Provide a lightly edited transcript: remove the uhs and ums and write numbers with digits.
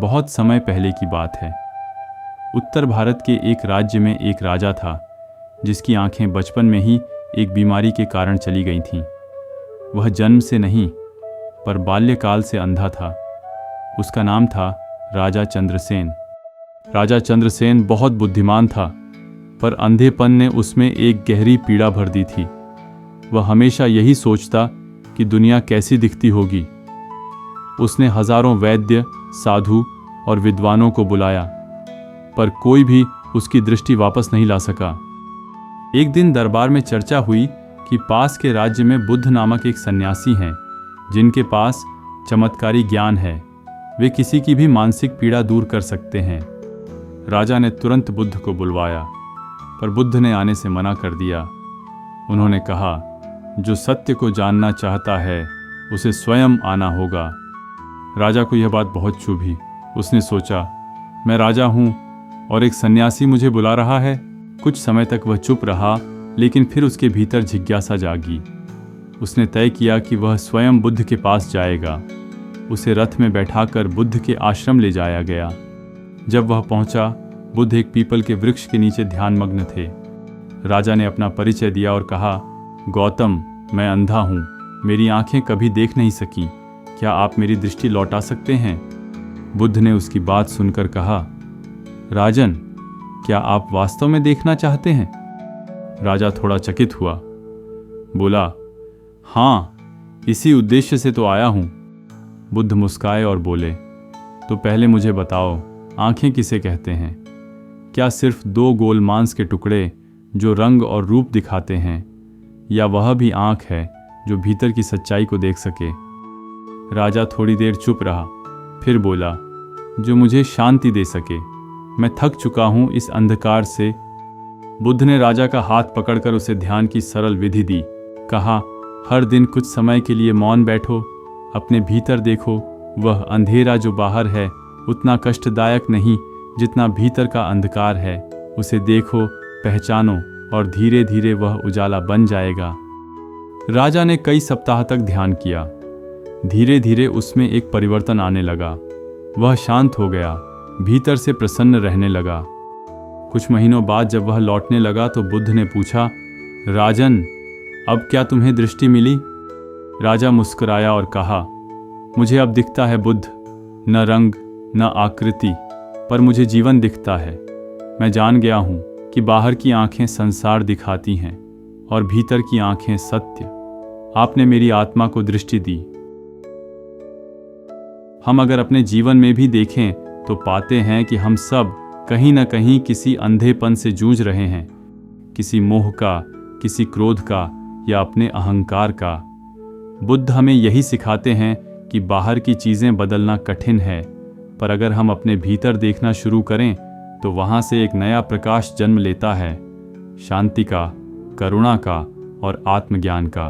बहुत समय पहले की बात है। उत्तर भारत के एक राज्य में एक राजा था जिसकी आंखें बचपन में ही एक बीमारी के कारण चली गई थीं। वह जन्म से नहीं पर बाल्यकाल से अंधा था। उसका नाम था राजा चंद्रसेन। राजा चंद्रसेन बहुत बुद्धिमान था, पर अंधेपन ने उसमें एक गहरी पीड़ा भर दी थी। वह हमेशा यही सोचता कि दुनिया कैसी दिखती होगी। उसने हजारों वैद्य, साधु और विद्वानों को बुलाया, पर कोई भी उसकी दृष्टि वापस नहीं ला सका। एक दिन दरबार में चर्चा हुई कि पास के राज्य में बुद्ध नामक एक सन्यासी हैं जिनके पास चमत्कारी ज्ञान है। वे किसी की भी मानसिक पीड़ा दूर कर सकते हैं। राजा ने तुरंत बुद्ध को बुलवाया, पर बुद्ध ने आने से मना कर दिया। उन्होंने कहा, जो सत्य को जानना चाहता है उसे स्वयं आना होगा। राजा को यह बात बहुत चुभी। उसने सोचा, मैं राजा हूँ और एक सन्यासी मुझे बुला रहा है। कुछ समय तक वह चुप रहा, लेकिन फिर उसके भीतर जिज्ञासा जागी। उसने तय किया कि वह स्वयं बुद्ध के पास जाएगा। उसे रथ में बैठाकर बुद्ध के आश्रम ले जाया गया। जब वह पहुंचा, बुद्ध एक पीपल के वृक्ष के नीचे ध्यानमग्न थे। राजा ने अपना परिचय दिया और कहा, गौतम, मैं अंधा हूँ, मेरी आंखें कभी देख नहीं सकीं। क्या आप मेरी दृष्टि लौटा सकते हैं? बुद्ध ने उसकी बात सुनकर कहा, राजन, क्या आप वास्तव में देखना चाहते हैं? राजा थोड़ा चकित हुआ। बोला, हाँ, इसी उद्देश्य से तो आया हूँ। बुद्ध मुस्काए और बोले, तो पहले मुझे बताओ, आंखें किसे कहते हैं? क्या सिर्फ दो गोल मांस के टुकड़े जो रंग और रूप दिखाते हैं, या वह भी आंख है जो भीतर की सच्चाई को देख सके? राजा थोड़ी देर चुप रहा, फिर बोला, जो मुझे शांति दे सके। मैं थक चुका हूँ इस अंधकार से। बुद्ध ने राजा का हाथ पकड़कर उसे ध्यान की सरल विधि दी। कहा, हर दिन कुछ समय के लिए मौन बैठो, अपने भीतर देखो। वह अंधेरा जो बाहर है उतना कष्टदायक नहीं जितना भीतर का अंधकार है। उसे देखो, पहचानो और धीरे धीरे वह उजाला बन जाएगा। राजा ने कई सप्ताह तक ध्यान किया। धीरे धीरे उसमें एक परिवर्तन आने लगा। वह शांत हो गया, भीतर से प्रसन्न रहने लगा। कुछ महीनों बाद जब वह लौटने लगा तो बुद्ध ने पूछा, राजन, अब क्या तुम्हें दृष्टि मिली? राजा मुस्कुराया और कहा, मुझे अब दिखता है बुद्ध, न रंग न आकृति, पर मुझे जीवन दिखता है। मैं जान गया हूँ कि बाहर की आंखें संसार दिखाती हैं और भीतर की आंखें सत्य। आपने मेरी आत्मा को दृष्टि दी। हम अगर अपने जीवन में भी देखें तो पाते हैं कि हम सब कहीं न कहीं किसी अंधेपन से जूझ रहे हैं, किसी मोह का, किसी क्रोध का या अपने अहंकार का। बुद्ध हमें यही सिखाते हैं कि बाहर की चीज़ें बदलना कठिन है, पर अगर हम अपने भीतर देखना शुरू करें तो वहाँ से एक नया प्रकाश जन्म लेता है, शांति का, करुणा का और आत्मज्ञान का।